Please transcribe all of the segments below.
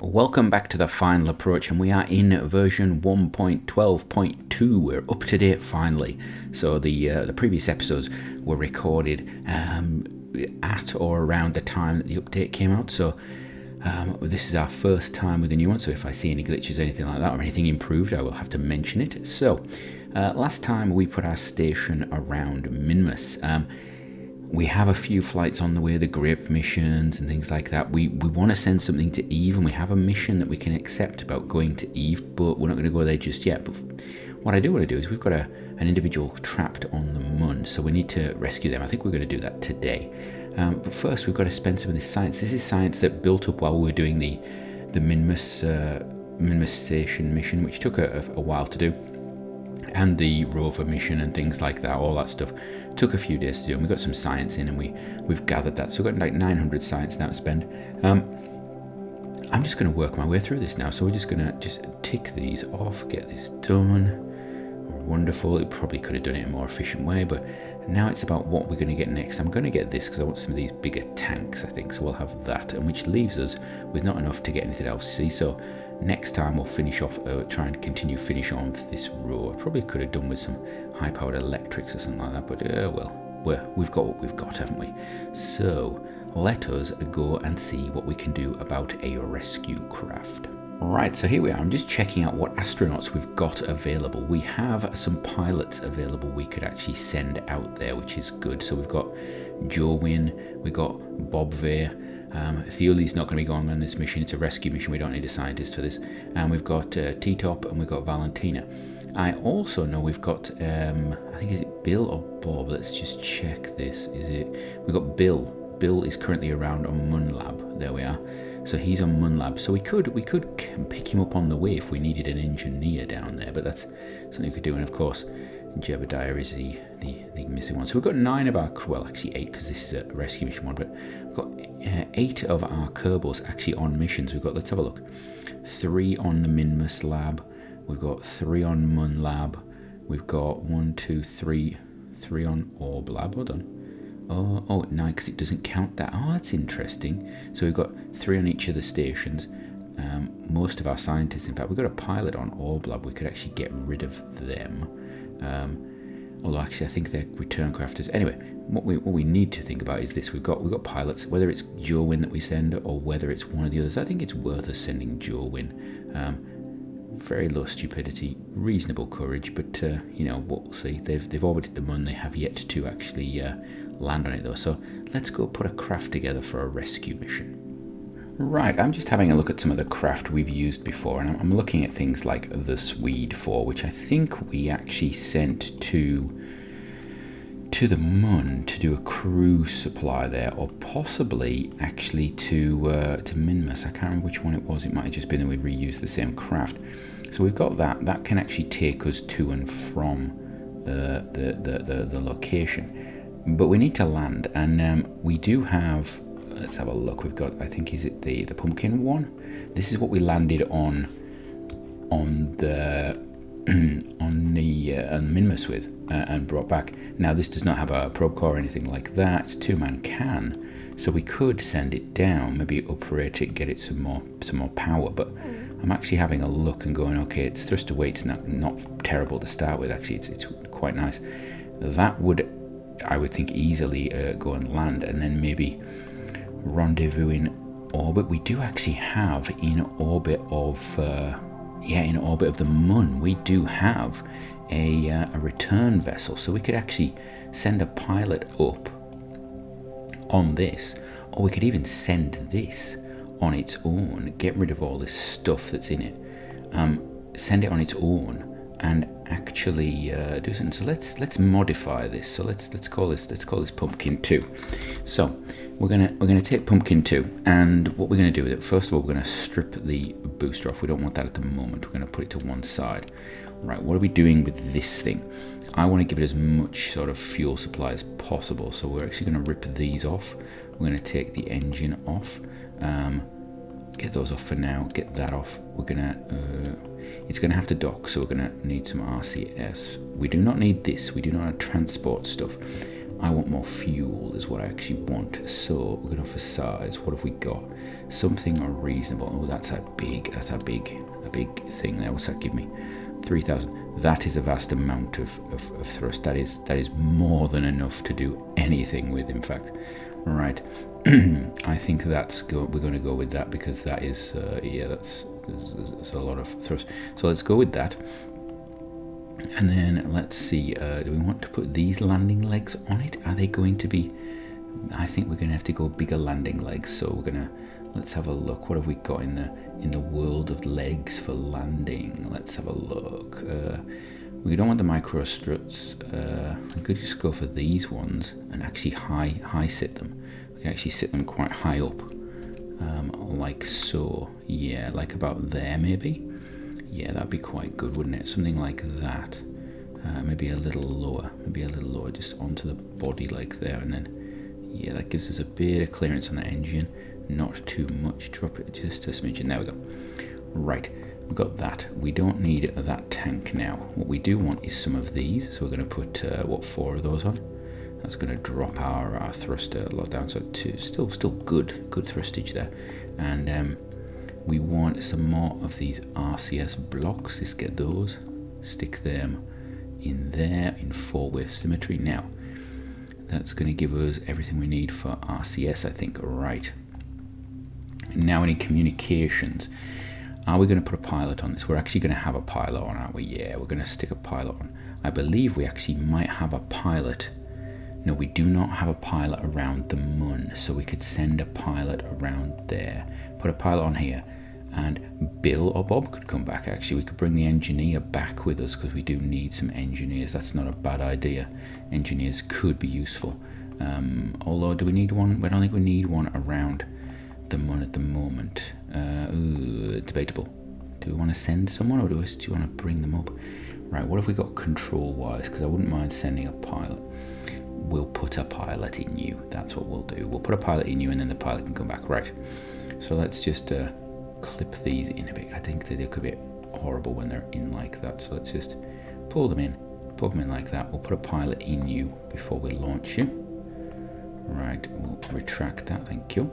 Welcome back to the final approach, and we are in version 1.12.2. We're up to date finally. So the previous episodes were recorded at or around the time that the update came out. So this is our first time with the new one. So if I see any glitches, anything like that, or anything improved, I will have to mention it. So last time we put our station around Minmus. We have a few flights on the way, the grape missions and things like that. We want to send something to Eve, and we have a mission that we can accept about going to Eve, but we're not going to go there just yet. But what I do want to do is we've got an individual trapped on the Mun, so we need to rescue them. I think we're going to do that today. But first, we've got to spend some of this science. This is science that built up while we were doing the Minmus station mission, which took a while to do. And the rover mission and things like that, all that stuff took a few days to do, and we got some science in, and we've gathered that, so we've got like 900 science now to spend. I'm just going to work my way through this now, so we're just going to tick these off, get this done. Wonderful. It probably could have done it in a more efficient way, but now it's about what we're going to get next. I'm going to get this because I want some of these bigger tanks, I think, so we'll have that, and which leaves us with not enough to get anything else, see. So next time we'll finish off, try and finish on this row. I probably could have done with some high-powered electrics or something like that, but well, we've got what we've got, haven't we? So let us go and see what we can do about a rescue craft. Right, so here we are. I'm just checking out what astronauts we've got available. We have some pilots available we could actually send out there, which is good. So we've got Jowin, we've got Bob Veer. Theoli's not going to be going on this mission. It's a rescue mission. We don't need a scientist for this. And we've got T-Top and we've got Valentina. I also know we've got, I think, is it Bill or Bob? Let's just check this. We've got Bill. Bill is currently around on Mun Lab. There we are. So he's on Mun Lab. So we could pick him up on the way if we needed an engineer down there. But that's something we could do. And of course, Jebediah is the missing one. So we've got 9 of our, well, actually 8, because this is a rescue mission one, but we've got 8 of our Kerbals actually on missions. We've got, let's have a look, 3 on the Minmus Lab, we've got 3 on Mun Lab, we've got 3 on Orb Lab. Hold on. Oh, 9, because it doesn't count that. Oh, that's interesting. So we've got 3 on each of the stations. Most of our scientists, in fact, we've got a pilot on Orb Lab. We could actually get rid of them. Although actually I think they're return crafters. Anyway, what we need to think about is this. We've got pilots, whether it's Jowin that we send or whether it's one of the others. I think it's worth us sending Jowin. Very low stupidity, reasonable courage, but we'll see. They've orbited the Mun. They have yet to actually land on it though. So let's go put a craft together for a rescue mission. Right, I'm just having a look at some of the craft we've used before, and I'm looking at things like the Swede 4, which I think we actually sent to the Mun to do a crew supply there, or possibly actually to Minmus. I can't remember which one it was. It might have just been that we reused the same craft. So we've got that. That can actually take us to and from the location. But we need to land, and we do have. Let's have a look. We've got, I think, is it the pumpkin one? This is what we landed on the Minmus with and brought back. Now this does not have a probe core or anything like that. It's 2-man can, so we could send it down, maybe uprate it, get it some more power. But I'm actually having a look and going, okay, its thrust to weight's not terrible to start with. Actually, it's quite nice. That would, I would think, easily go and land, and then maybe rendezvous in orbit. We do actually have in orbit of the Mun, we do have a return vessel, so we could actually send a pilot up on this, or we could even send this on its own, get rid of all this stuff that's in it, send it on its own and actually do something. So let's modify this. So let's call this Pumpkin 2. So we're gonna take Pumpkin 2, and what we're gonna do with it, first of all, we're gonna strip the booster off. We don't want that at the moment. We're gonna put it to one side. Right, what are we doing with this thing? I want to give it as much sort of fuel supply as possible, so we're actually gonna rip these off. We're gonna take the engine off, get those off for now, get that off. We're gonna it's gonna have to dock, so we're gonna need some RCS. We do not need this. We do not have transport stuff. I want more fuel is what I actually want. So we're going for size. What have we got? Something reasonable. Oh, that's a big thing there. What's that give me? 3,000. That is a vast amount of thrust. That is more than enough to do anything with, in fact. Right. I think we're going to go with that, because that is that's a lot of thrust. So let's go with that. And then let's see, do we want to put these landing legs on it? Are they going to be, I think we're going to have to go bigger landing legs. So let's have a look. What have we got in the world of legs for landing? Let's have a look. We don't want the micro struts. We could just go for these ones and actually high sit them. We can actually sit them quite high up, like so. Yeah, like about there maybe. Yeah, that'd be quite good, wouldn't it? Something like that. Maybe a little lower, just onto the body like there, and then, yeah, that gives us a bit of clearance on the engine. Not too much. Drop it just a smidgen. There we go. Right, we've got that. We don't need that tank now. What we do want is some of these. So we're going to put 4 of those on. That's going to drop our thruster a lot down. So still good thrustage there, and we want some more of these RCS blocks. Let's get those, stick them in there in 4-way symmetry. Now, that's going to give us everything we need for RCS, I think. Right. Now, any communications? Are we going to put a pilot on this? We're actually going to have a pilot on, aren't we? Yeah, we're going to stick a pilot on. I believe we actually might have a pilot. No, we do not have a pilot around the Mun, so we could send a pilot around there. Put a pilot on here. And Bill or Bob could come back. Actually, we could bring the engineer back with us, because we do need some engineers. That's not a bad idea. Engineers could be useful. Although, do we need one? I don't think we need one around the Mun at the moment. Debatable. Do we want to send someone, or do you want to bring them up? Right, what have we got control-wise? Because I wouldn't mind sending a pilot. We'll put a pilot in you. That's what we'll do. We'll put a pilot in you, and then the pilot can come back. Right. So let's just clip these in a bit. I think they look a bit horrible when they're in like that, so let's just pull them in like that. We'll put a pilot in you before we launch you. Right, we'll retract that, thank you.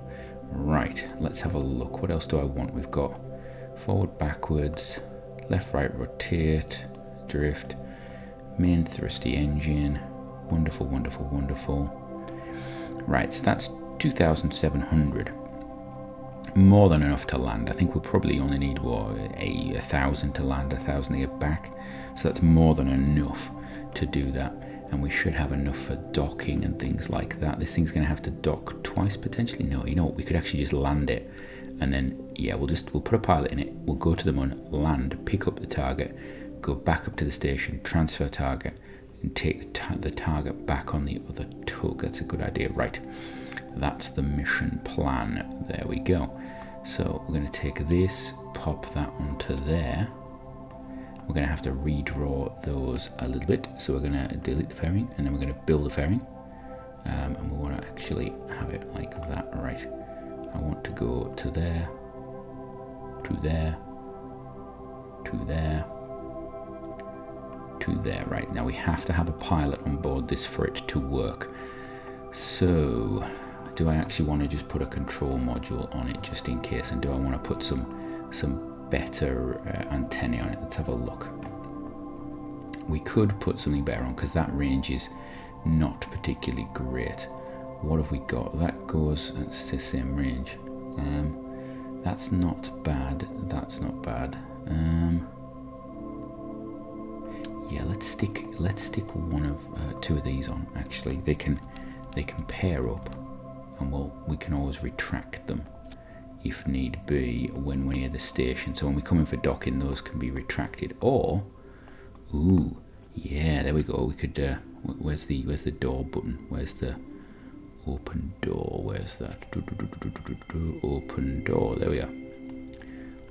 Right, let's have a look. What else do I want? We've got forward, backwards, left, right, rotate, drift, main thrusty engine. Wonderful. Right, so that's 2,700. More than enough to land. I think we'll probably only need 1,000 to land, 1,000 to get back. So that's more than enough to do that, and we should have enough for docking and things like that. This thing's going to have to dock twice potentially. No, you know what? We could actually just land it, and then we'll put a pilot in it. We'll go to the Mun, land, pick up the target, go back up to the station, transfer target, and take the target back on the other tug. That's a good idea. Right. That's the mission plan. There we go. So we're going to take this, pop that onto there. We're going to have to redraw those a little bit. So we're going to delete the fairing, and then we're going to build the fairing. And we want to actually have it like that. Right. I want to go to there, to there, to there, to there. Right. Now we have to have a pilot on board this for it to work. So, do I actually want to just put a control module on it just in case, and do I want to put some better antennae on it? Let's have a look. We could put something better on, because that range is not particularly great. What have we got? That's the same range. That's not bad. Yeah, let's stick one of 2 of these on. Actually, they can pair up, and we can always retract them if need be when we're near the station. So when we come in for docking, those can be retracted. Or, yeah, there we go. We could. Where's the door button? Where's the open door? Where's that? Open door. There we are.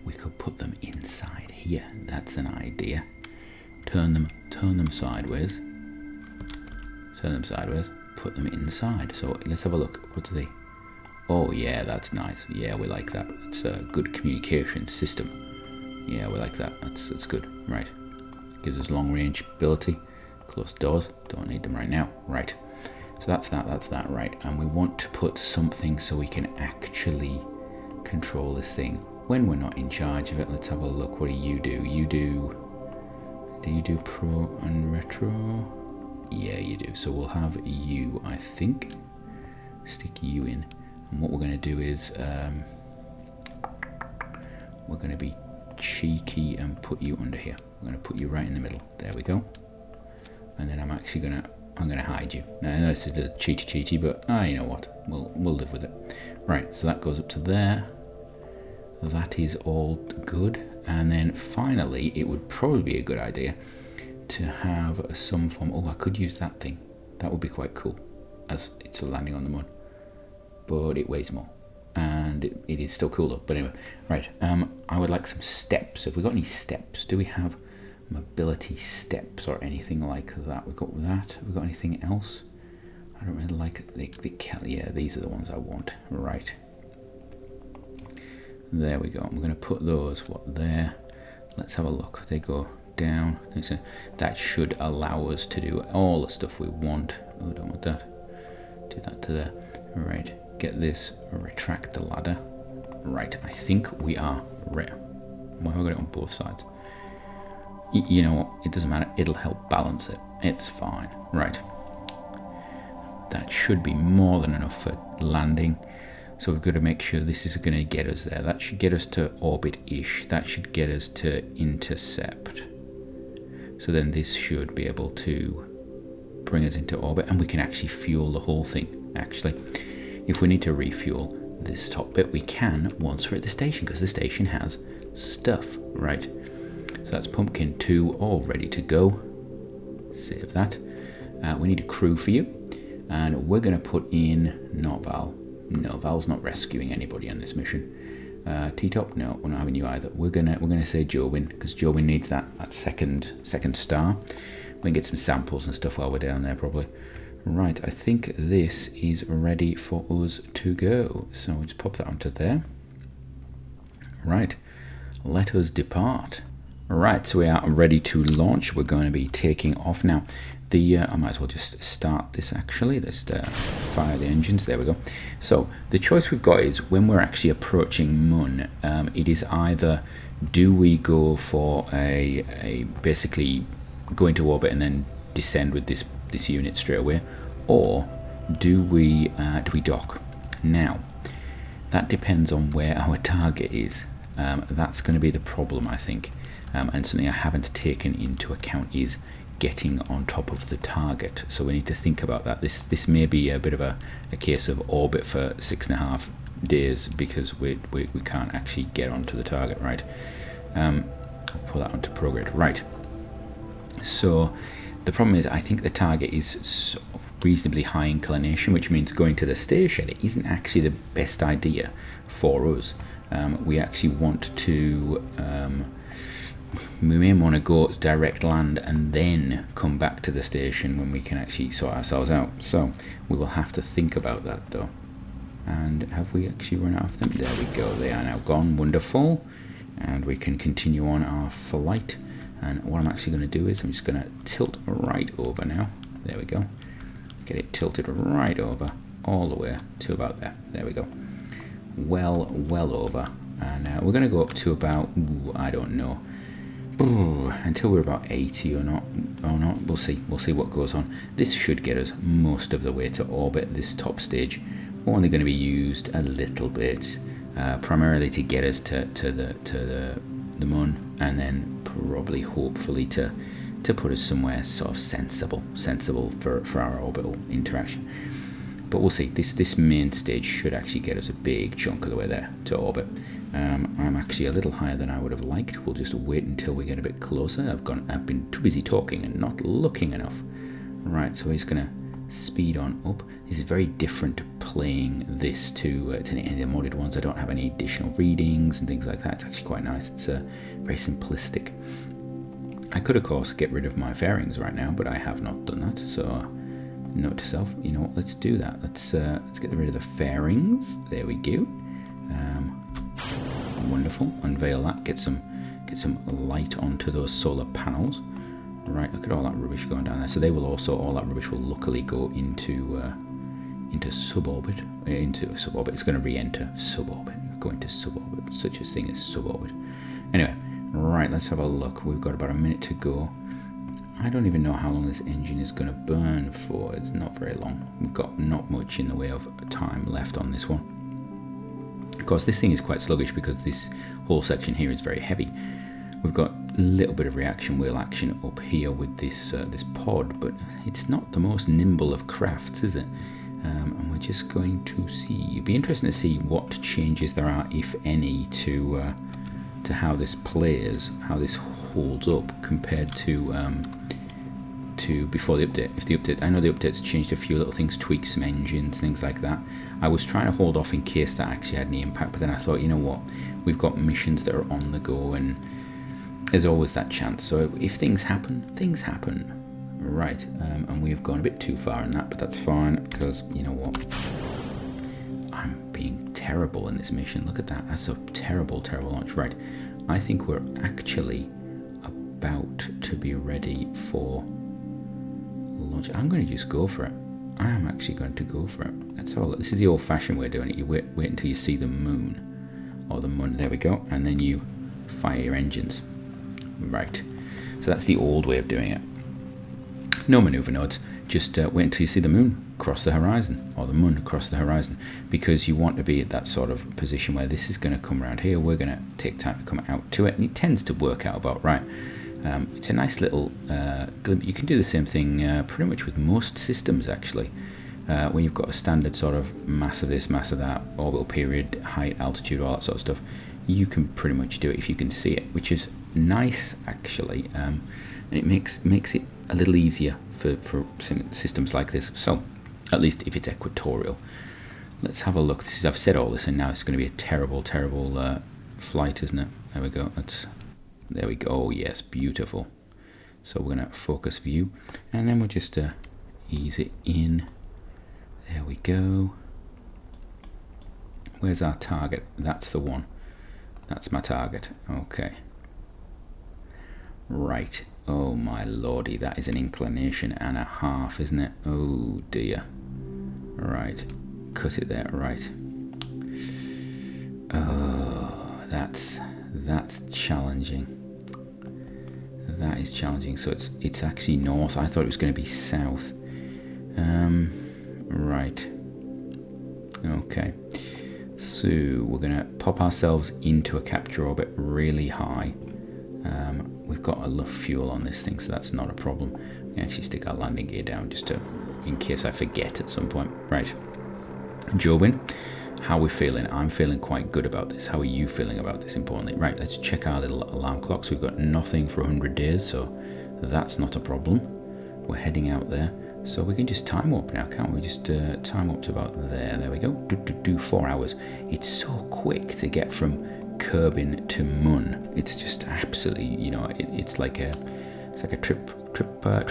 We could put them inside here. That's an idea. Turn them sideways. Turn them sideways. Put them inside. So let's have a look. What do they? Oh yeah, that's nice. Yeah, we like that. It's a good communication system. Yeah, we like that. That's good. Right. Gives us long range ability. Close doors. Don't need them right now. Right. So that's that, right. And we want to put something so we can actually control this thing when we're not in charge of it. Let's have a look. What do? You do pro and retro? Yeah, you do. So we'll have you, I think. Stick you in. And what we're going to do is we're going to be cheeky and put you under here. We're going to put you right in the middle. There we go. And then I'm actually going to hide you. Now this is a little cheaty, but you know what? We'll live with it. Right, so that goes up to there. That is all good. And then finally, it would probably be a good idea to have some form. Oh, I could use that thing. That would be quite cool, as it's a landing on the moon. But it weighs more, and it is still cool though. But anyway, right. I would like some steps. Have we got any steps? Do we have mobility steps or anything like that? We've got that. Have we got anything else? I don't really like it. Yeah, these are the ones I want. Right. There we go. I'm going to put those there. Let's have a look. They go down. That should allow us to do all the stuff we want. Oh, don't want that. Do that to there. Right. Get this. Retract the ladder. Right. I think we are ready. Why have I got it on both sides? You know what? It doesn't matter. It'll help balance it. It's fine. Right. That should be more than enough for landing. So we've got to make sure this is going to get us there. That should get us to orbit-ish. That should get us to intercept. So then this should be able to bring us into orbit, and we can actually fuel the whole thing. Actually, if we need to refuel this top bit, we can once we're at the station, because the station has stuff, right? So that's pumpkin 2 all ready to go. Save that. We need a crew for you, and we're going to put in not Val. No, Val's not rescuing anybody on this mission. T-Top, no, we're not having you either. We're gonna say Jobin, because Jobin needs that second star. We can get some samples and stuff while we're down there, probably. Right, I think this is ready for us to go. So we'll just pop that onto there. Right, let us depart. Right, so we are ready to launch. We're going to be taking off now. I might as well just start this actually. Let's fire the engines. There we go. So the choice we've got is when we're actually approaching Mun, it is either do we go for a basically go into orbit and then descend with this unit straight away, or do we dock? Now that depends on where our target is. That's going to be the problem, I think, and something I haven't taken into account is getting on top of the target. So we need to think about that. This may be a bit of a case of orbit for 6.5 days because we can't actually get onto the target, right? I'll put that onto prograde. Right. So the problem is I think the target is sort of reasonably high inclination, which means going to the station isn't actually the best idea for us. We actually want to we may want to go direct land and then come back to the station when we can actually sort ourselves out. So we will have to think about that though. And have we actually run out of them? There we go, they are now gone. Wonderful. And we can continue on our flight. And what I'm actually going to do is I'm just going to tilt right over now. There we go. Get it tilted right over all the way to about there. There we go. Well over. And we're going to go up to about, I don't know, until we're about 80 or not. We'll see what goes on. This should get us most of the way to orbit. This top stage only going to be used a little bit, primarily to get us to the moon, and then probably hopefully to put us somewhere sort of sensible for our orbital interaction. But we'll see. This main stage should actually get us a big chunk of the way there to orbit. I'm actually a little higher than I would have liked. We'll just wait until we get a bit closer. I've been too busy talking and not looking enough. Right, so he's going to speed on up. This is very different to playing this to any of the modded ones. I don't have any additional readings and things like that. It's actually quite nice. It's very simplistic. I could, of course, get rid of my fairings right now, but I have not done that. So note to self, you know what, let's do that. Let's get rid of the fairings. There we go. Wonderful. Unveil that. Get some light onto those solar panels. Right, look at all that rubbish going down there. So they will also, all that rubbish will luckily go into suborbit. Into suborbit. It's going to re-enter suborbit. Go into suborbit. Such a thing as suborbit. Anyway, right, let's have a look. We've got about a minute to go. I don't even know how long this engine is going to burn for. It's not very long. We've got not much in the way of time left on this one. Of course, this thing is quite sluggish because this whole section here is very heavy. We've got a little bit of reaction wheel action up here with this this pod, but it's not the most nimble of crafts, is it? And we're just going to see. It'd be interesting to see what changes there are, if any, to how this plays, how this holds up compared to before the update. If the update, I know the update's changed a few little things, tweaked some engines, things like that. I was trying to hold off in case that actually had any impact, but then I thought, you know what, we've got missions that are on the go, and there's always that chance. So if things happen, things happen. Right, and we've gone a bit too far in that, but that's fine, because you know what, I'm being terrible in this mission. Look at that, that's a terrible launch. Right, I think we're actually about to be ready for launch. I'm going to just go for it. I am actually going to go for it. Let's have a look. This is the old-fashioned way of doing it. You wait until you see the moon, or the moon. There we go, and then you fire your engines. Right, so that's the old way of doing it. No maneuver nodes. Just wait until you see the moon cross the horizon, or the moon cross the horizon, because you want to be at that sort of position where this is going to come around here. We're going to take time to come out to it, and it tends to work out about right. It's a nice little glimpse. You can do the same thing pretty much with most systems, actually. When you've got a standard sort of mass of this, mass of that, orbital period, height, altitude, all that sort of stuff, you can pretty much do it if you can see it, which is nice, actually. And it makes it a little easier for systems like this. So, at least if it's equatorial. Let's have a look. I've said all this, and now it's going to be a terrible flight, isn't it? There we go. There we go. Oh, yes, beautiful. So we're going to focus view, and then we'll just ease it in. There we go. Where's our target? That's the one. That's my target. Okay. Right. Oh my lordy, that is an inclination and a half, isn't it? Oh dear. Right. Cut it there. Right. Oh, that's challenging. That is challenging. So it's actually north. I thought it was going to be south. Right. Okay. So we're going to pop ourselves into a capture orbit really high. We've got enough fuel on this thing, so that's not a problem. We can actually stick our landing gear down just in case I forget at some point. Right. Jobin, how are we feeling? I'm feeling quite good about this. How are you feeling about this, importantly? Right, let's check our little alarm clocks. We've got nothing for 100 days, so that's not a problem. We're heading out there. So we can just time warp now, can't we? Just time warp to about there. There we go. 4 hours. It's so quick to get from Kerbin to Mun. It's just absolutely, you know, it's like a trip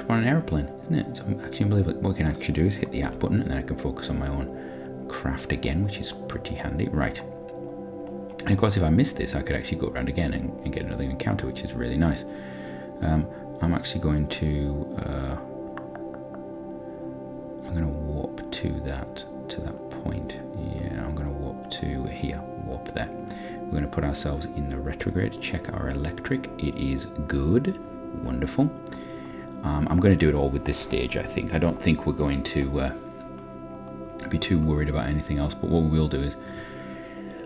on an airplane, isn't it? It's actually unbelievable. What we can actually do is hit the app button, and then I can focus on my own craft again, which is pretty handy. Right. And of course, if I miss this, I could actually go around again and get another encounter, which is really nice. I'm actually going to I'm going to warp to that point. Yeah, I'm going to warp to here. Warp there. We're going to put ourselves in the retrograde. Check our electric. It is good. Wonderful. I'm going to do it all with this stage, I think. I don't think we're going to be too worried about anything else, but what we will do is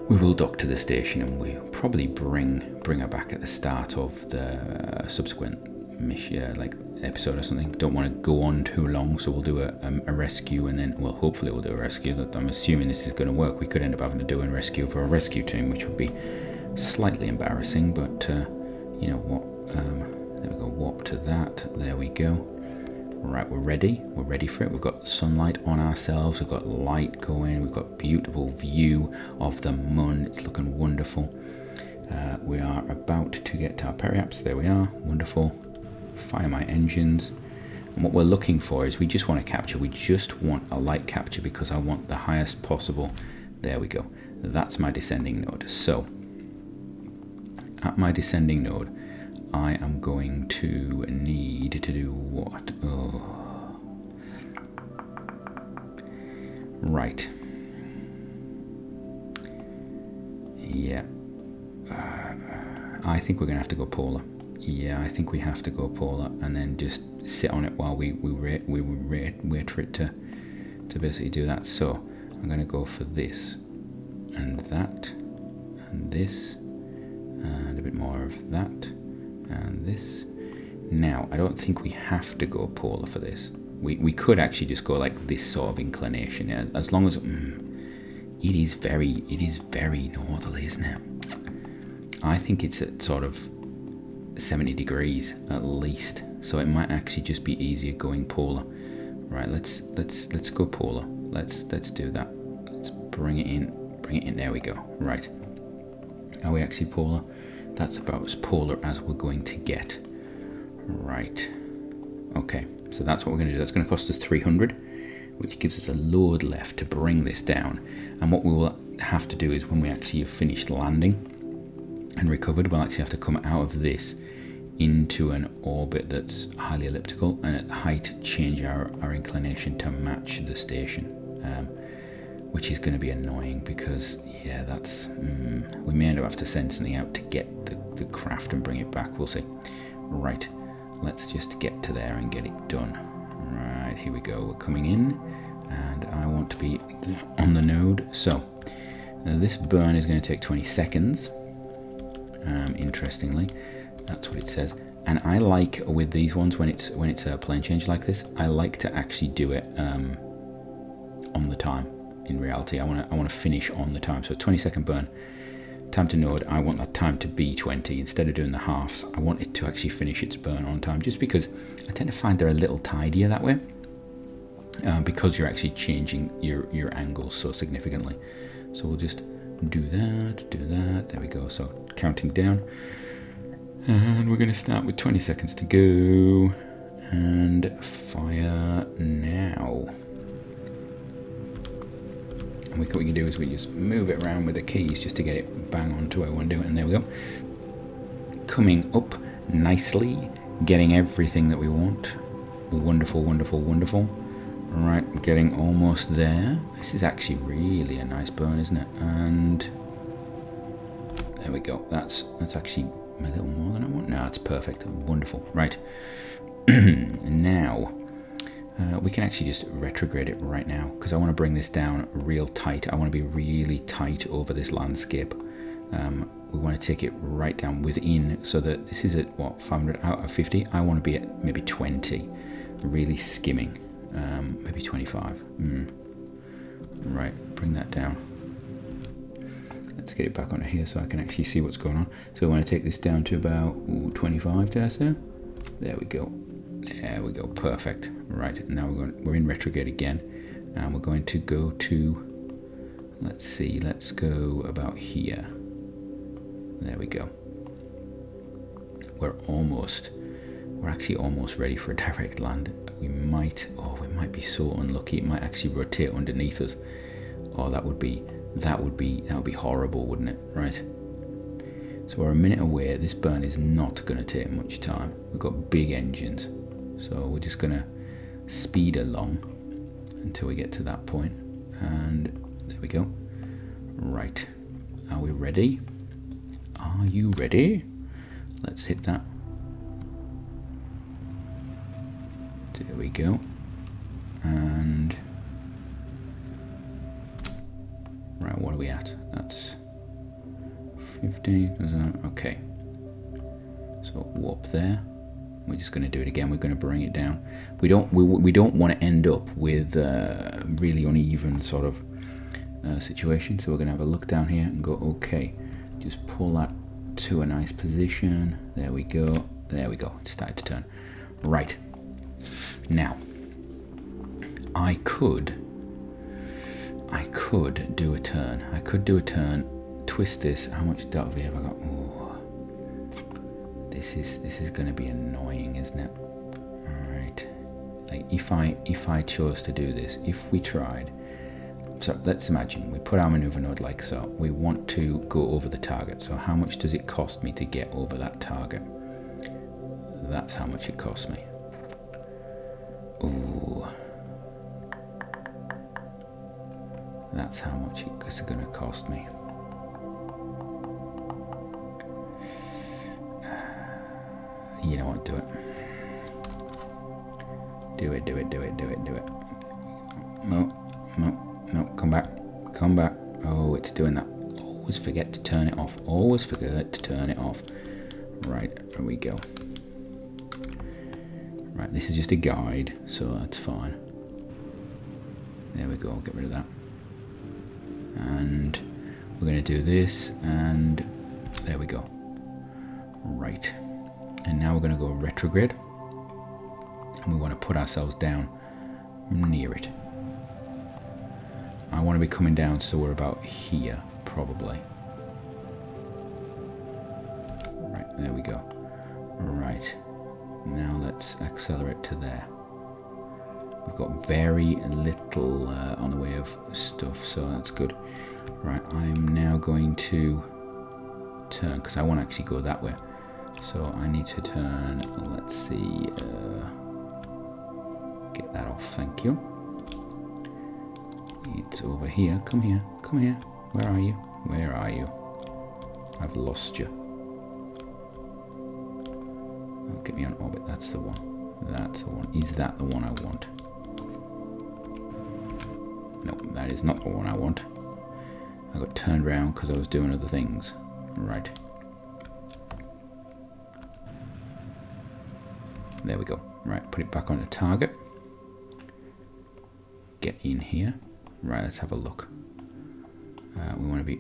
we will dock to the station, and we'll probably bring her back at the start of the subsequent mission, like episode or something. Don't want to go on too long, so we'll do a rescue, and then, well, hopefully we'll do a rescue. I'm assuming this is going to work. We could end up having to do a rescue for a rescue team, which would be slightly embarrassing, but you know what, there we go, warp to that. There we go. Right, we're ready for it. We've got sunlight on ourselves, we've got light going, we've got beautiful view of the Mun. It's looking wonderful. We are about to get to our periaps. There we are. Wonderful. Fire my engines. And what we're looking for is, we just want to capture. We just want a light capture, because I want the highest possible. There we go. That's my descending node. So at my descending node, I am going to need to do what? Oh. Right. Yeah. I think we're going to have to go polar. Yeah, I think we have to go polar and then just sit on it while we wait for it to basically do that. So I'm going to go for this and that and this and a bit more of that and this. Now, I don't think we have to go polar for this. We could actually just go like this sort of inclination, yeah? As long as it is very northerly, isn't it? I think it's at sort of 70 degrees at least, so it might actually just be easier going polar. Right, let's go polar. Let's do that. Let's bring it in. There we go. Right, are we actually polar? That's about as polar as we're going to get. Right, okay, so that's what we're going to do. That's going to cost us 300, which gives us a load left to bring this down. And what we will have to do is, when we actually have finished landing and recovered, we'll actually have to come out of this into an orbit that's highly elliptical, and at height change our inclination to match the station, which is going to be annoying because, yeah, that's we may end up having to send something out to get the craft and bring it back. We'll see. Right, let's just get to there and get it done. Right, here we go. We're coming in, and I want to be on the node. So this burn is going to take 20 seconds. Interestingly, that's what it says. And I like, with these ones, when it's a plane change like this, I like to actually do it on the time. In reality, I want to finish on the time. So 20-second burn, time to node. I want that time to be 20 instead of doing the halves. I want it to actually finish its burn on time, just because I tend to find they're a little tidier that way, because you're actually changing your angles so significantly. So we'll just do that. There we go. So counting down. And we're going to start with 20 seconds to go, and fire now. And what we can do is we just move it around with the keys just to get it bang on to where we want to do it, and there we go. Coming up nicely, getting everything that we want. Wonderful, wonderful, wonderful. Right, getting almost there. This is actually really a nice burn, isn't it? And there we go. That's actually a little more than I want. No, it's perfect. Wonderful. Right. Now, we can actually just retrograde it right now, because I want to bring this down real tight. I want to be really tight over this landscape. We want to take it right down within, so that this is at, what, 500 out of 50? I want to be at maybe 20, really skimming. Maybe 25. Right, bring that down. Let's get it back onto here so I can actually see what's going on. So I want to take this down to about 25, did I say? There we go. There we go. Perfect. Right, now we're in retrograde again, and we're going to go to, let's see, let's go about here. There we go. We're actually almost ready for a direct land. We might be so unlucky. It might actually rotate underneath us. Oh, that would be horrible, wouldn't it? Right. So we're a minute away. This burn is not going to take much time. We've got big engines, so we're just going to speed along until we get to that point. And there we go. Right. Are we ready? Are you ready? Let's hit that. There we go. And right, what are we at? That's 50. Okay. So warp there. We're just going to do it again. We're going to bring it down. We don't want to end up with a really uneven sort of situation. So we're going to have a look down here and go, okay, just pull that to a nice position. There we go. There we go. It started to turn. Right. Now, I could do a turn. I could do a turn, twist this. How much delta have I got? Ooh. This is going to be annoying, isn't it? All right. Like if I chose to do this, if we tried. So let's imagine we put our maneuver node like so. We want to go over the target. So how much does it cost me to get over that target? That's how much it cost me. Ooh. That's how much it's going to cost me. You know what, do it. Do it, do it, do it, do it, do it. No, no, no, come back, come back. Oh, it's doing that. Always forget to turn it off. Always forget to turn it off. Right, there we go. Right, this is just a guide, so that's fine. There we go, get rid of that. And we're going to do this, and there we go. Right, and now we're going to go retrograde. And we want to put ourselves down near it. I want to be coming down, so we're about here, probably. Right, there we go. Right, now let's accelerate to there. We've got very little on the way of stuff, so that's good. Right, I'm now going to turn, because I want to actually go that way. So I need to turn, let's see, get that off, thank you. It's over here, come here, come here. Where are you? Where are you? I've lost you. Oh, get me on orbit, that's the one. That's the one. Is that the one I want? No, that is not the one I want. I got turned around because I was doing other things. Right. There we go. Right, put it back on the target. Get in here. Right, let's have a look. We want to be...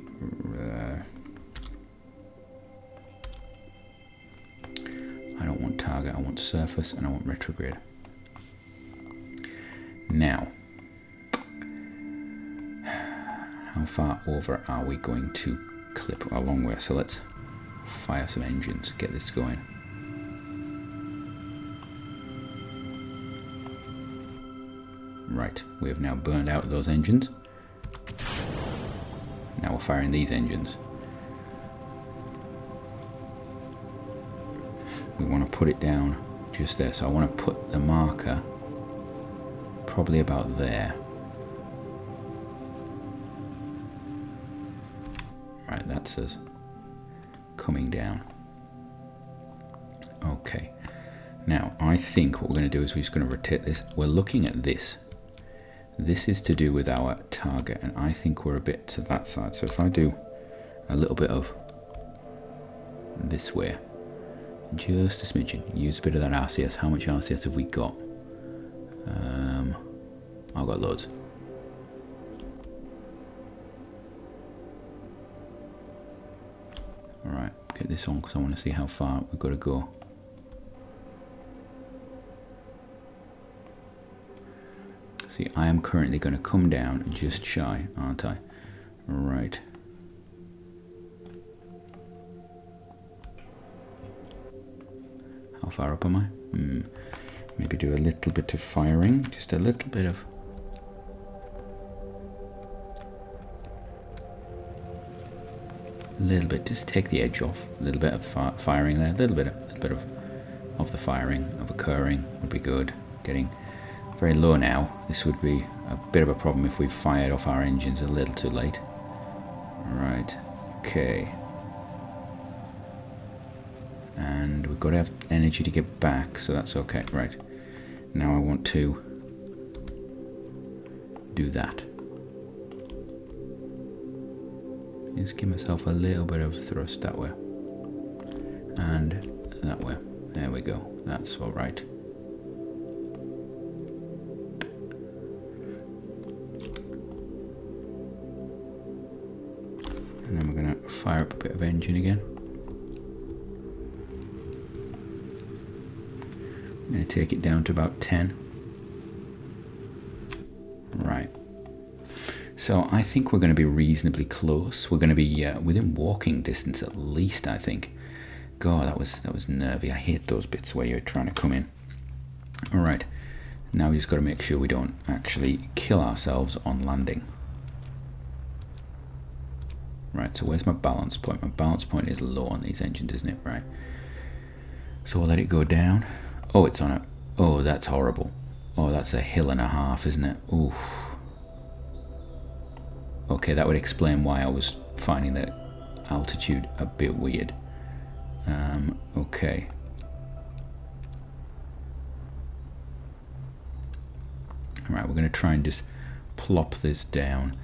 I don't want target, I want surface, and I want retrograde. Now, how far over are we going to clip? A long way, so let's fire some engines, get this going. Right, we have now burned out those engines. Now we're firing these engines. We want to put it down just there, so I want to put the marker probably about there. Right, that's us coming down. Okay, now I think what we're going to do is we're just going to rotate this. We're looking at this. This is to do with our target, and I think we're a bit to that side. So if I do a little bit of this way, just a smidgen, use a bit of that RCS. How much RCS have we got? I've got loads. Alright, get this on because I want to see how far we've got to go. See, I am currently going to come down just shy, aren't I? Right. How far up am I? Maybe do a little bit of firing, just a little bit of... A little bit, just take the edge off. A little bit of firing there, a little bit of the firing, of occurring would be good. Getting very low now. This would be a bit of a problem if we fired off our engines a little too late. Right, okay. And we've got to have energy to get back, so that's okay. Right, now I want to do that. Just give myself a little bit of thrust that way. And that way. There we go. That's all right. And then we're going to fire up a bit of engine again. I'm going to take it down to about 10. Right. So I think we're going to be reasonably close. We're going to be within walking distance at least, I think. God, that was nervy. I hate those bits where you're trying to come in. All right. Now we just got to make sure we don't actually kill ourselves on landing. Right, so where's my balance point? My balance point is low on these engines, isn't it? Right. So we'll let it go down. Oh, it's on it. Oh, that's horrible. Oh, that's a hill and a half, isn't it? Oof. Okay, that would explain why I was finding that altitude a bit weird. Okay. Alright, we're going to try and just plop this down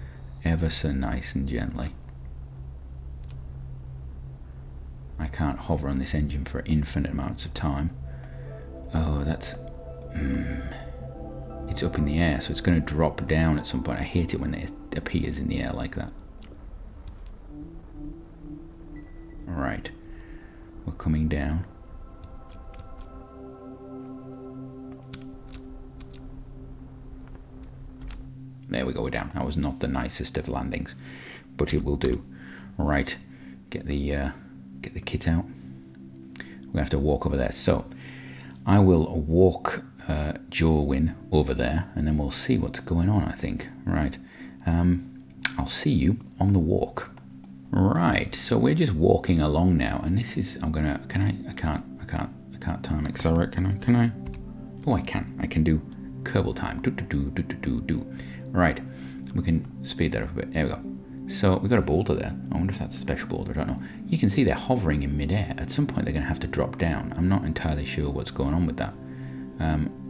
ever so nice and gently. I can't hover on this engine for infinite amounts of time. Oh, that's... It's up in the air, so it's going to drop down at some point. I hate it when it appears in the air like that. Alright. We're coming down. There we go, we're down. That was not the nicest of landings, but it will do. Right, get the kit out. We have to walk over there. So I will walk Jorwin over there, and then we'll see what's going on. I think. Right. I'll see you on the walk. Right. So we're just walking along now, and this is. I'm gonna. Can I? I can't time accelerate. Can I? Oh, I can. I can do Kerbal time. Do. Right. We can speed that up a bit. There we go. So we've got a boulder there. I wonder if that's a special boulder. I don't know. You can see they're hovering in midair. At some point they're going to have to drop down. I'm not entirely sure what's going on with that.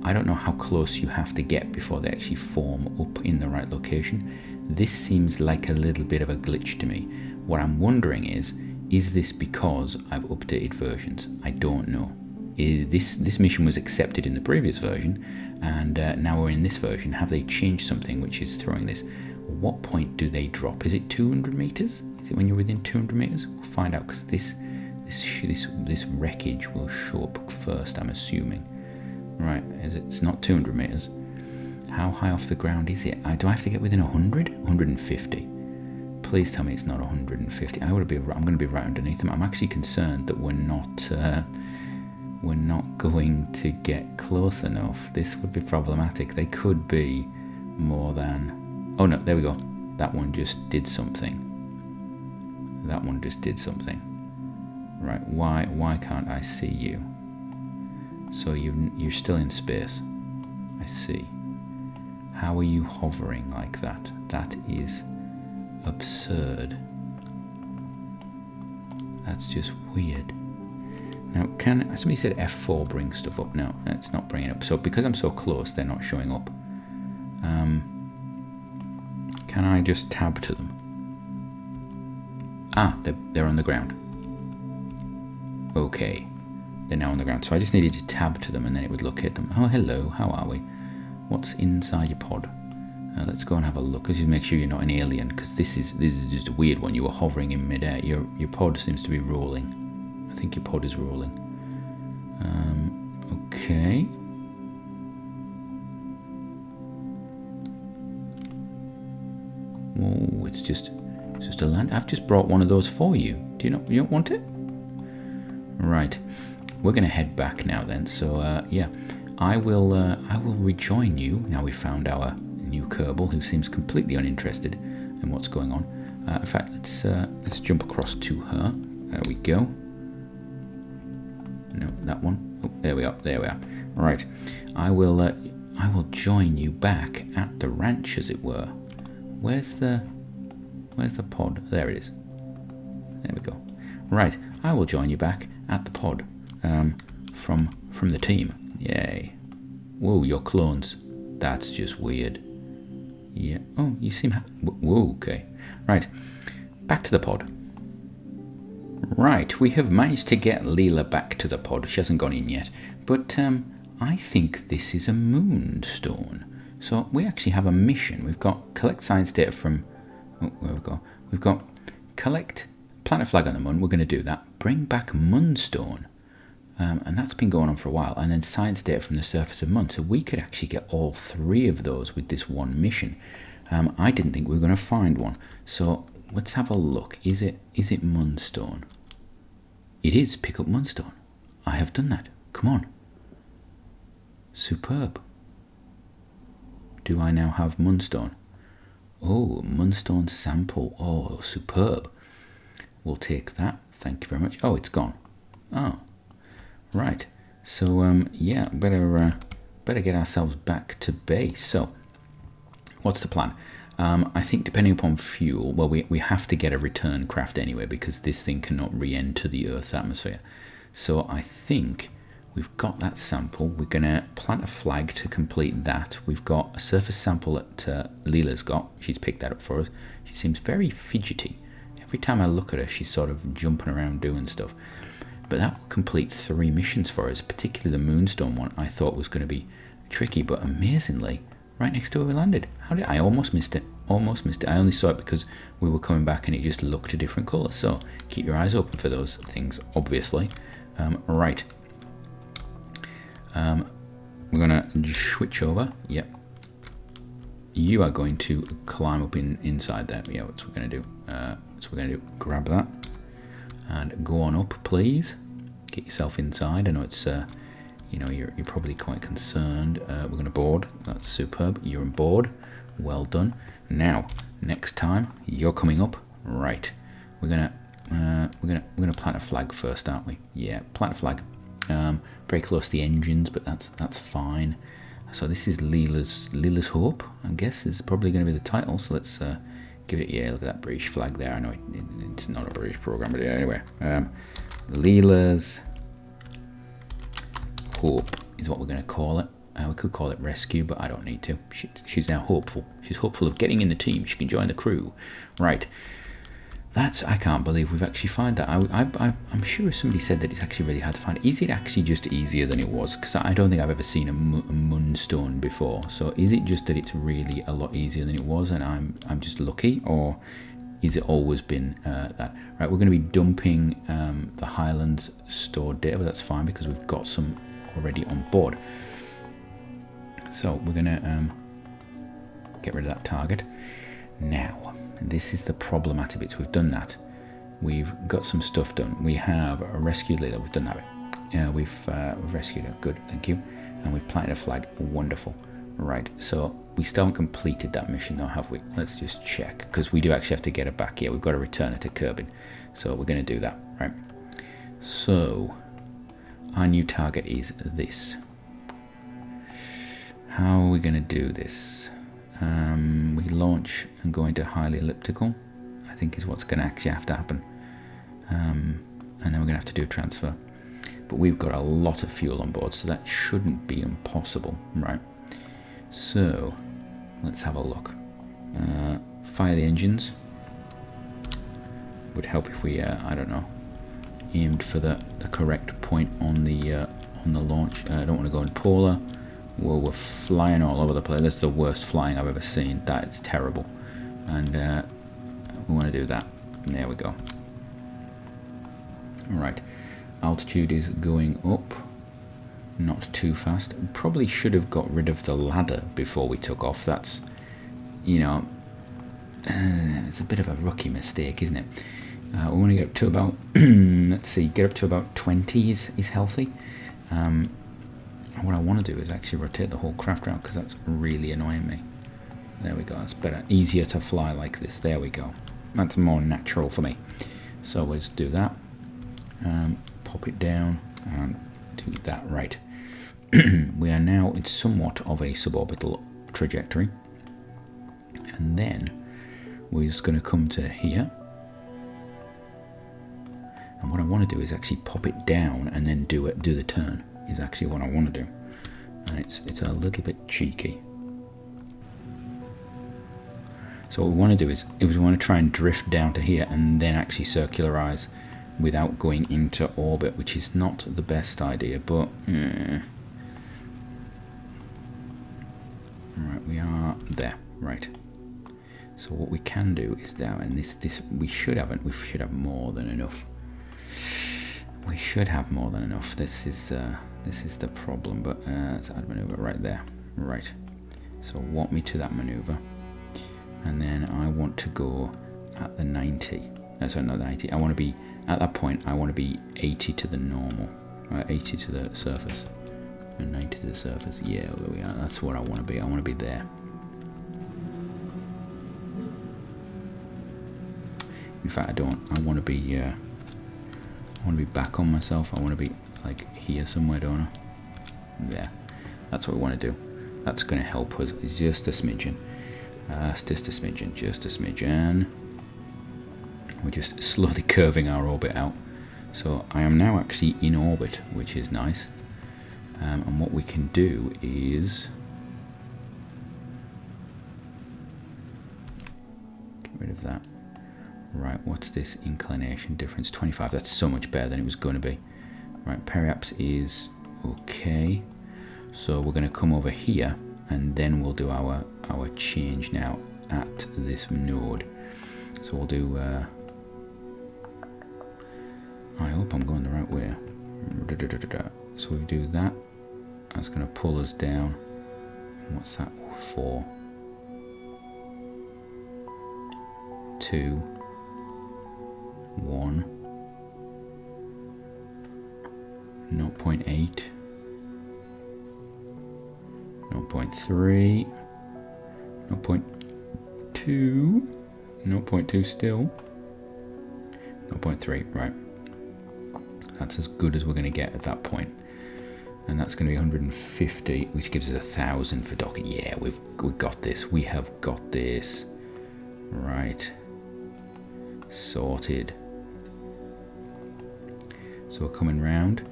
I don't know how close you have to get before they actually form up in the right location. This seems like a little bit of a glitch to me. What I'm wondering is this because I've updated versions? I don't know. This mission was accepted in the previous version, and now we're in this version. Have they changed something which is throwing this? What point do they drop? Is it 200 meters? Is it when you're within 200 meters? We'll find out, because this wreckage will show up first, I'm assuming. Right, it's not 200 meters. How high off the ground is it? Do I have to get within 100? 150. Please tell me it's not 150. I'm going to be right underneath them. I'm actually concerned that we're not going to get close enough. This would be problematic. They could be more than... Oh no, there we go. That one just did something. Right, why can't I see you? So you're still in space. I see. How are you hovering like that? That is absurd. That's just weird. Now, somebody said F4 brings stuff up. No, it's not bringing up. So because I'm so close, they're not showing up. Can I just tab to them? Ah, they're on the ground. Okay, they're now on the ground. So I just needed to tab to them, and then it would locate them. Oh, hello. How are we? What's inside your pod? Let's go and have a look. Let's just make sure you're not an alien, because this is just a weird one. You were hovering in midair. Your pod seems to be rolling. I think your pod is rolling. Okay. Oh, it's just a land. I've just brought one of those for you. You don't want it? Right. We're going to head back now then. So yeah, I will rejoin you now we've found our new Kerbal, who seems completely uninterested in what's going on. In fact, let's jump across to her. There we go. No, that one. Oh, there we are. Right. I will join you back at the ranch, as it were. Where's the pod? There it is. There we go. Right. I will join you back at the pod. From the team. Yay. Whoa, your clones. That's just weird. Yeah. Oh, you seem whoa, okay. Right. Back to the pod. Right, we have managed to get Leela back to the pod. She hasn't gone in yet. But I think this is a moonstone. So we actually have a mission. We've got collect science data from... Oh, where we go? We've got collect planet flag on the moon. We're going to do that. Bring back moonstone. And that's been going on for a while. And then science data from the surface of Mun. So we could actually get all three of those with this one mission. I didn't think we were going to find one. So let's have a look. Is it Moonstone? It is. Pick up Moonstone. I have done that. Come on. Superb. Do I now have Moonstone? Oh, Moonstone sample. Oh, superb. We'll take that. Thank you very much. Oh, it's gone. Oh. Right. So yeah, better get ourselves back to base. So what's the plan? I think depending upon fuel, well, we have to get a return craft anyway because this thing cannot re-enter the Earth's atmosphere. So I think we've got that sample. We're going to plant a flag to complete that. We've got a surface sample that Leela's got. She's picked that up for us. She seems very fidgety. Every time I look at her, she's sort of jumping around doing stuff. But that will complete 3 missions for us, particularly the Moonstone one. I thought was going to be tricky, but amazingly, right next to where we landed. I almost missed it. Almost missed it. I only saw it because we were coming back and it just looked a different colour. So keep your eyes open for those things, obviously. Right. We're going to switch over. Yep. You are going to climb up inside there. Yeah, that's what we're going to do. So we're going to do. Grab that. And go on up, please. Get yourself inside. I know it's, you know, you're probably quite concerned. We're going to board. That's superb. You're on board. Well done. Now, next time you're coming up. Right. We're gonna plant a flag first, aren't we? Yeah, plant a flag. Very close to the engines, but that's fine. So this is Leela's Hope, I guess, is probably going to be the title. So let's give it. Yeah, look at that British flag there. I know it's not a British program, but yeah, anyway, Leela's Hope is what we're going to call it. We could call it Rescue, but I don't need to. She's now hopeful. She's hopeful of getting in the team. She can join the crew. Right. I can't believe we've actually found that. I'm sure somebody said that it's actually really hard to find. Is it actually just easier than it was? Because I don't think I've ever seen a moonstone before. So is it just that it's really a lot easier than it was and I'm just lucky? Or is it always been that? Right, we're going to be dumping the Highlands stored data, but that's fine because we've got some already on board. So we're going to get rid of that target. Now, this is the problematic bits. We've done that. We've got some stuff done. We have rescued Leela. We've done that bit. We've rescued her. Good, thank you. And we've planted a flag. Wonderful. Right, so we still haven't completed that mission though, have we? Let's just check, because we do actually have to get her back here. We've got to return her to Kerbin. So we're going to do that, right? So, our new target is this. How are we going to do this? We launch and go into highly elliptical, I think is what's going to actually have to happen. And then we're going to have to do a transfer. But we've got a lot of fuel on board, so that shouldn't be impossible, right? So, let's have a look. Fire the engines. Would help if we, I don't know, aimed for the correct point on the launch. I don't want to go in polar. Well, we're flying all over the place. That's the worst flying I've ever seen. That is terrible. And we want to do that. There we go. Alright. Altitude is going up. Not too fast. Probably should have got rid of the ladder before we took off. That's, you know, it's a bit of a rookie mistake, isn't it? We want to get up to about, let's see, get up to about 20 is healthy. What I want to do is actually rotate the whole craft around because that's really annoying me. There we go, that's better. Easier to fly like this. There we go. That's more natural for me. So let's do that. Pop it down and do that. Right. We are now in somewhat of a suborbital trajectory. And then we're just going to come to here. And what I want to do is actually pop it down and then do the turn. Is actually what I want to do, and it's a little bit cheeky. So what we want to do is we want to try and drift down to here and then actually circularize without going into orbit, which is not the best idea, but right, we are there. Right. So what we can do is now, and this we should have more than enough. We should have more than enough. This is the problem, but let's add maneuver right there. Right. So walk me to that maneuver, and then I want to go at the 90. Sorry, not the 90. I want to be at that point. I want to be 80 to the normal, 80 to the surface, and 90 to the surface. Yeah, there we are. That's what I want to be. I want to be there. In fact, I don't. I want to be. I want to be back on myself. I want to be like here somewhere, don't I? There. That's what we want to do. That's going to help us just a smidgen. Just a smidgen, just a smidgen. We're just slowly curving our orbit out. So I am now actually in orbit, which is nice. And what we can do is get rid of that. Right, what's this inclination difference? 25. That's so much better than it was going to be. Right, periaps is okay. So we're going to come over here, and then we'll do our change now at this node. So we'll do. I hope I'm going the right way. So we do that. That's going to pull us down. What's that for? 2, 1, 0.8, 0.3, 0.2, 0.2 still, 0.3, right. That's as good as we're going to get at that point. And that's going to be 150, which gives us 1,000 for docking. Yeah, we've got this. We have got this. Right. Sorted. So we're coming round.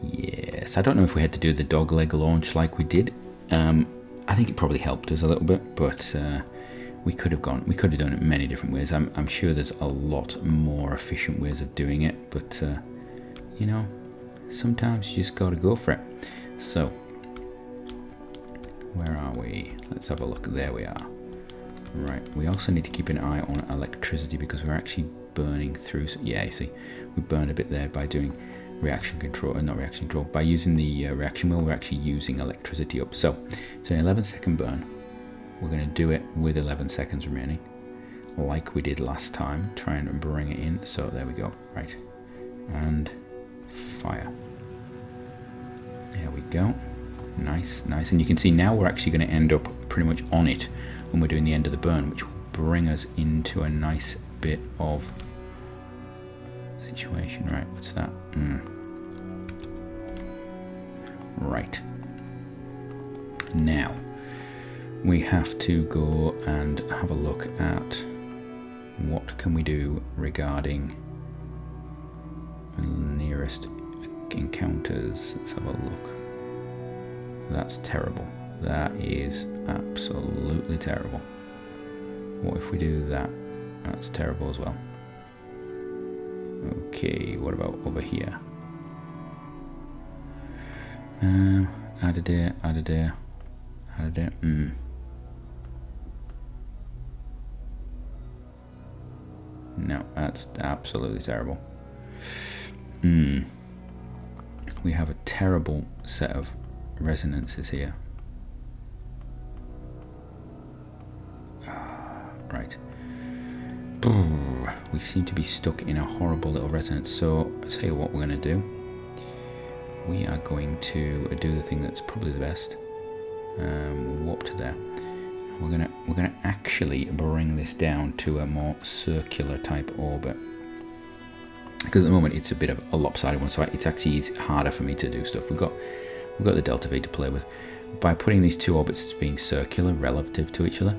Yes, I don't know if we had to do the dog leg launch like we did. I think it probably helped us a little bit, but we could have done it many different ways. I'm sure there's a lot more efficient ways of doing it, but you know, sometimes you just got to go for it. So, where are we? Let's have a look. There we are. Right, we also need to keep an eye on electricity because we're actually burning through. Yeah, you see, we burned a bit there by doing reaction control, not reaction control, by using the reaction wheel. We're actually using electricity up. So, it's an 11-second burn. We're going to do it with 11 seconds remaining, like we did last time. Try and bring it in. So, there we go. Right, and fire. There we go. Nice, nice. And you can see now we're actually going to end up pretty much on it when we're doing the end of the burn, which will bring us into a nice bit of situation. Right, what's that? Right. Now, we have to go and have a look at what can we do regarding nearest encounters. Let's have a look. That's terrible. That is absolutely terrible. What if we do that? That's terrible as well. Okay, what about over here? Add a day, add a day, add a day. No, that's absolutely terrible. We have a terrible set of resonances here. Right. We seem to be stuck in a horrible little resonance. So I'll tell you what we're going to do. We are going to do the thing that's probably the best. We'll warp to there. We're gonna actually bring this down to a more circular type orbit. Because at the moment it's a bit of a lopsided one, so it's actually harder for me to do stuff. We've got the delta V to play with. By putting these two orbits as being circular relative to each other,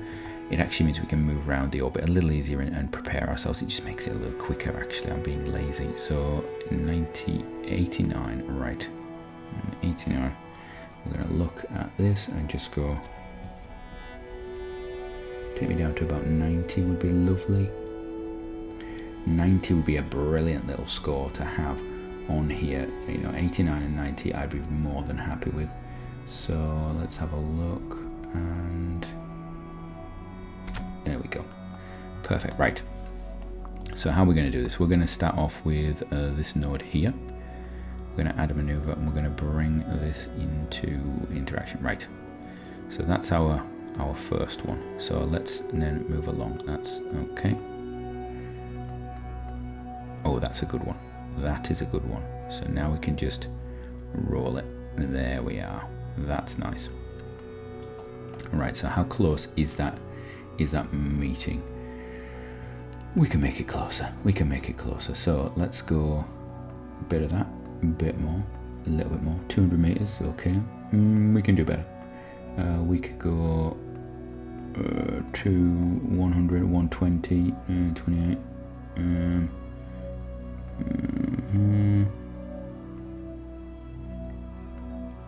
it actually means we can move around the orbit a little easier and prepare ourselves. It just makes it a little quicker, actually. I'm being lazy. So 89, right. 89. We're going to look at this and just go. Take me down to about 90 would be lovely. 90 would be a brilliant little score to have on here. You know, 89 and 90 I'd be more than happy with. So let's have a look, and there we go. Perfect. Right. So how are we going to do this? We're going to start off with this node here. We're going to add a maneuver and we're going to bring this into interaction. Right. So that's our first one. So let's then move along. That's okay. Oh, that's a good one. That is a good one. So now we can just roll it. There we are. That's nice. All right. So how close is that meeting? We can make it closer. We can make it closer. So let's go a bit of that, a bit more, a little bit more. 200 meters, okay. We can do better. We could go to 100, 120, 28.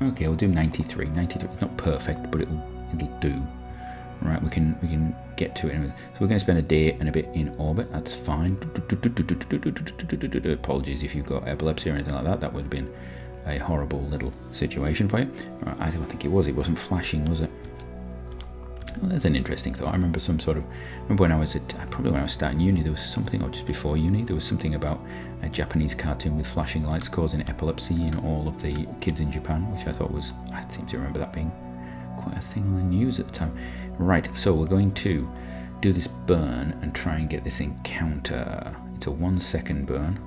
Okay, we'll do 93. 93. It's not perfect, but it'll do. Right, we can get to it anyway. So we're going to spend a day and a bit in orbit. That's fine. Apologies if you've got epilepsy or anything like that. That would have been a horrible little situation for you. Right, I don't think it was. It wasn't flashing, was it? Well, that's an interesting thought. I remember when I was probably when I was starting uni, there was something, or just before uni, there was something about a Japanese cartoon with flashing lights causing epilepsy in all of the kids in Japan, which I seem to remember that being quite a thing on the news at the time. Right, so we're going to do this burn and try and get this encounter. It's a 1 second burn.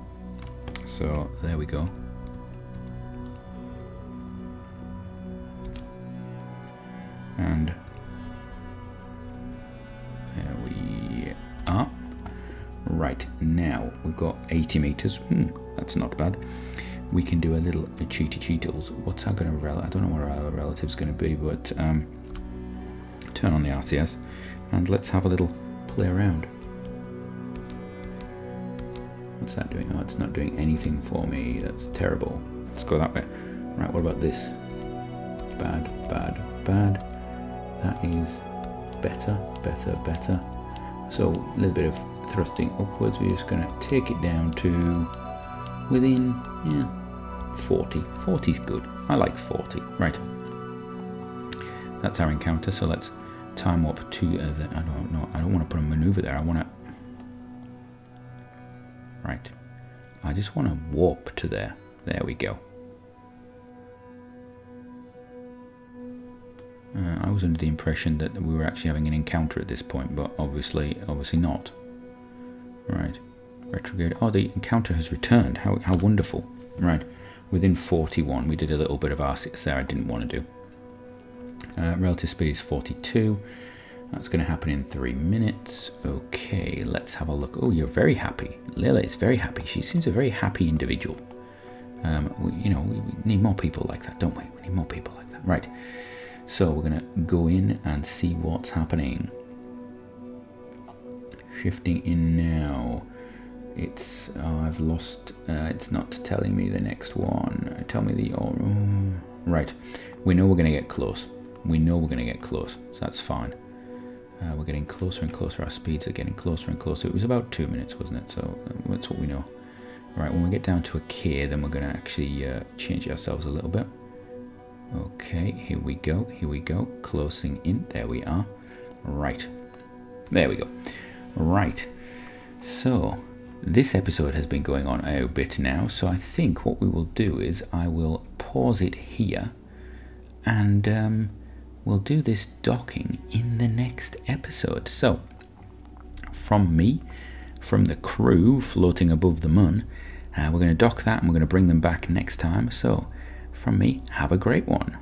So there we go. And there we are. Right, now we've got 80 meters. That's not bad. We can do a little cheetles. What's our I don't know what our relative's going to be, but turn on the RCS and let's have a little play around. What's that doing? Oh, it's not doing anything for me. That's terrible. Let's go that way. Right, what about this? Bad. That is better. So a little bit of thrusting upwards. We're just going to take it down to within 40. 40's good. I like 40. Right. That's our encounter. So let's time up to I don't know. I don't want to put a maneuver there. I want to. Right. I just want to warp to there. There we go. I was under the impression that we were actually having an encounter at this point, but obviously not. Right. Retrograde. Oh, the encounter has returned. How wonderful. Right. Within 41, we did a little bit of RCS there I didn't want to do. Relative speed is 42. That's going to happen in 3 minutes. Okay, let's have a look. Oh, you're very happy. Lila is very happy. She seems a very happy individual. We need more people like that, don't we? We need more people like that. Right. So we're going to go in and see what's happening. Shifting in now. It's I've lost. It's not telling me the next one. Tell me the right. We know we're going to get close. So that's fine. We're getting closer and closer. Our speeds are getting closer and closer. It was about 2 minutes, wasn't it? So that's what we know. Right. When we get down to a K, then we're going to actually change ourselves a little bit. Okay. Here we go. Closing in. There we are. Right. There we go. Right. So this episode has been going on a bit now, so I think what we will do is I will pause it here and we'll do this docking in the next episode. So from me, from the crew floating above the moon, we're going to dock that and we're going to bring them back next time. So from me, have a great one.